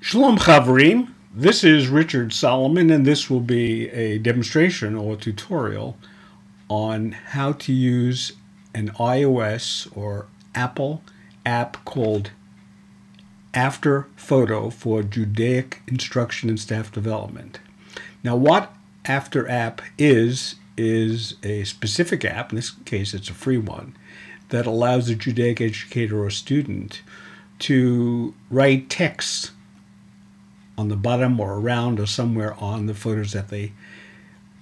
Shalom Chavrim, this is Richard Solomon, and this will be a demonstration or a tutorial on how to use an iOS or Apple app called After Photo for Judaic instruction and staff development. Now, what After app is a specific app, in this case it's a free one, that allows a Judaic educator or student to write text on the bottom or around or somewhere on the photos that they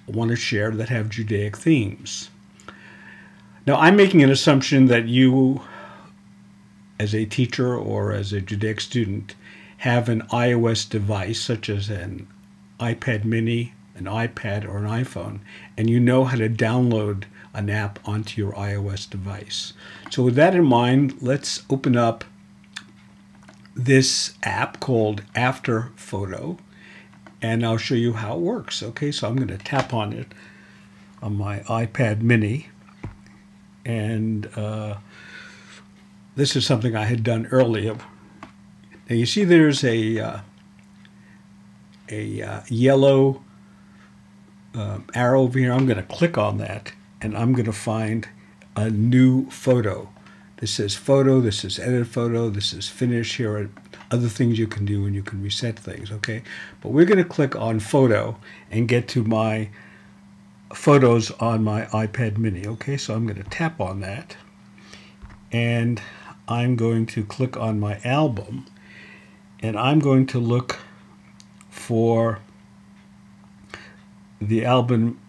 want to share that have Judaic themes. Now, I'm making an assumption that you, as a teacher or as a Judaic student, have an iOS device such as an iPad mini, an iPad, or an iPhone, and you know how to download an app onto your iOS device. So with that in mind, let's open up this app called After Photo, and I'll show you how it works. Okay, so I'm going to tap on it on my iPad mini, and this is something I had done earlier. Now you see there's a yellow arrow over here. I'm going to click on that, and I'm going to find a new photo. This says photo, this is edit photo, this is finish. Here are other things you can do, and you can reset things, okay? But we're going to click on photo and get to my photos on my iPad mini, okay? So I'm going to tap on that, and I'm going to click on my album, and I'm going to look for the album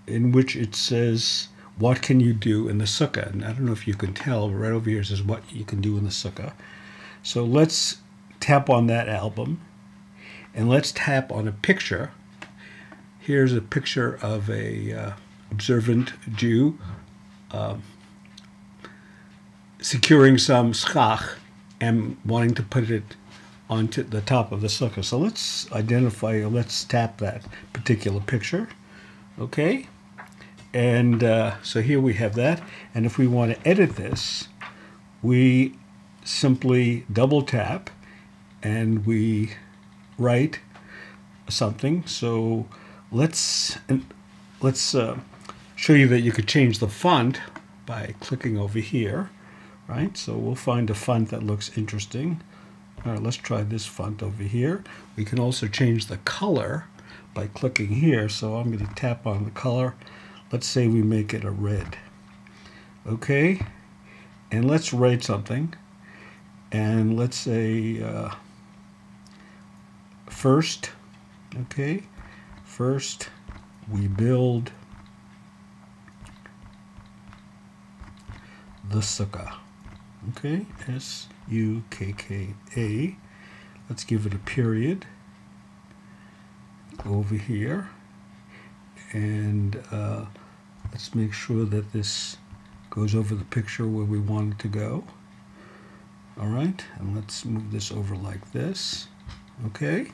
in which it says, what can you do in the sukkah? And I don't know if you can tell, but right over here it says what you can do in the sukkah. So let's tap on that album, and let's tap on a picture. Here's a picture of a observant Jew securing some schach and wanting to put it onto the top of the sukkah. So let's identify, let's tap that particular picture, okay? And so here we have that. And if we want to edit this, we simply double tap and we write something. So let's show you that you could change the font by clicking over here, right? So we'll find a font that looks interesting. All right, let's try this font over here. We can also change the color by clicking here. So I'm going to tap on the color. Let's say we make it a red, okay? And let's write something, and let's say first, okay? First, we build the sukkah, okay? S-U-K-K-A. Let's give it a period over here. And let's make sure that this goes over the picture where we want it to go. All right, and let's move this over like this, okay?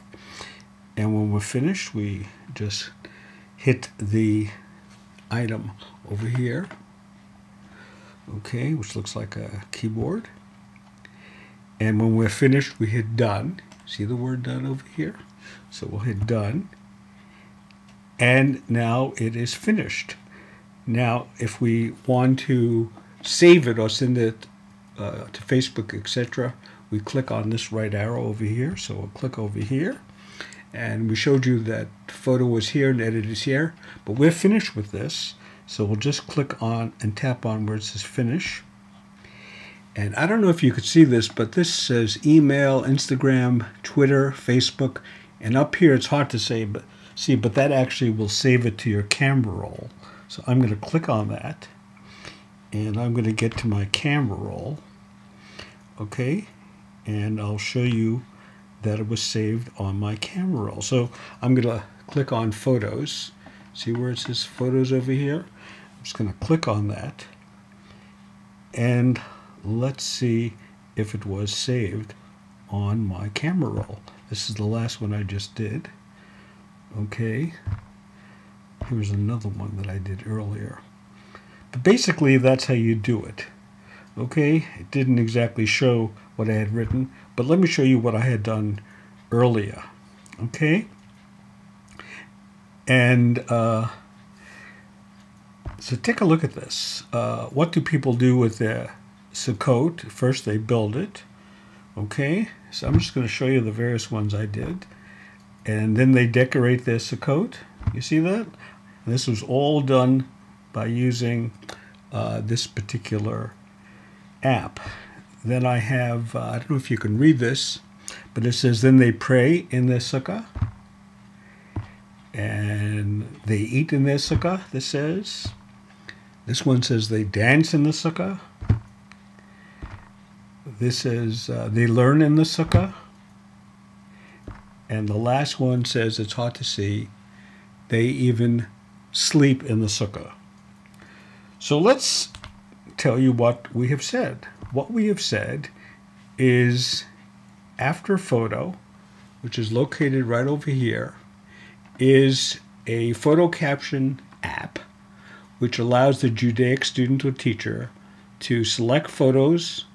And when we're finished, we just hit the item over here, okay, which looks like a keyboard. And when we're finished, we hit done. See the word done over here? So we'll hit done. And now it is finished. Now, if we want to save it or send it to Facebook, etc., we click on this right arrow over here. So we'll click over here. And we showed you that photo was here and edit is here. But we're finished with this. So we'll just click on and tap on where it says finish. And I don't know if you could see this, but this says email, Instagram, Twitter, Facebook. And up here, it's hard to say, but that actually will save it to your camera roll. So I'm going to click on that, and I'm going to get to my camera roll, okay? And I'll show you that it was saved on my camera roll. So I'm going to click on Photos. See where it says Photos over here? I'm just going to click on that, and let's see if it was saved on my camera roll. This is the last one I just did. Okay, here's another one that I did earlier. But basically, that's how you do it. Okay, it didn't exactly show what I had written, but let me show you what I had done earlier. Okay? And so take a look at this. What do people do with their Sukkot? First, they build it. Okay? So I'm just going to show you the various ones I did. And then they decorate their Sukkot. You see that? And this was all done by using this particular app. Then I have, I don't know if you can read this, but it says, then they pray in their sukkah. And they eat in their sukkah, this says. This one says they dance in the sukkah. This says they learn in the sukkah. And the last one says, it's hard to see, they even sleep in the sukkah. So let's tell you what we have said. What we have said is After Photo, which is located right over here, is a photo caption app which allows the Judaic student or teacher to select photos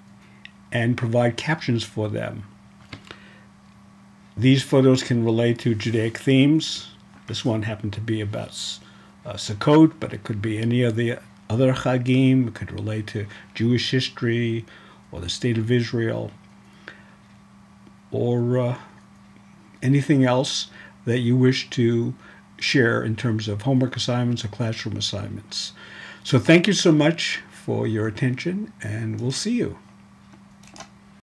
and provide captions for them. These photos can relate to Judaic themes. This one happened to be about Sukkot, but it could be any of the other Chagim. It could relate to Jewish history or the state of Israel or anything else that you wish to share in terms of homework assignments or classroom assignments. So thank you so much for your attention, and we'll see you.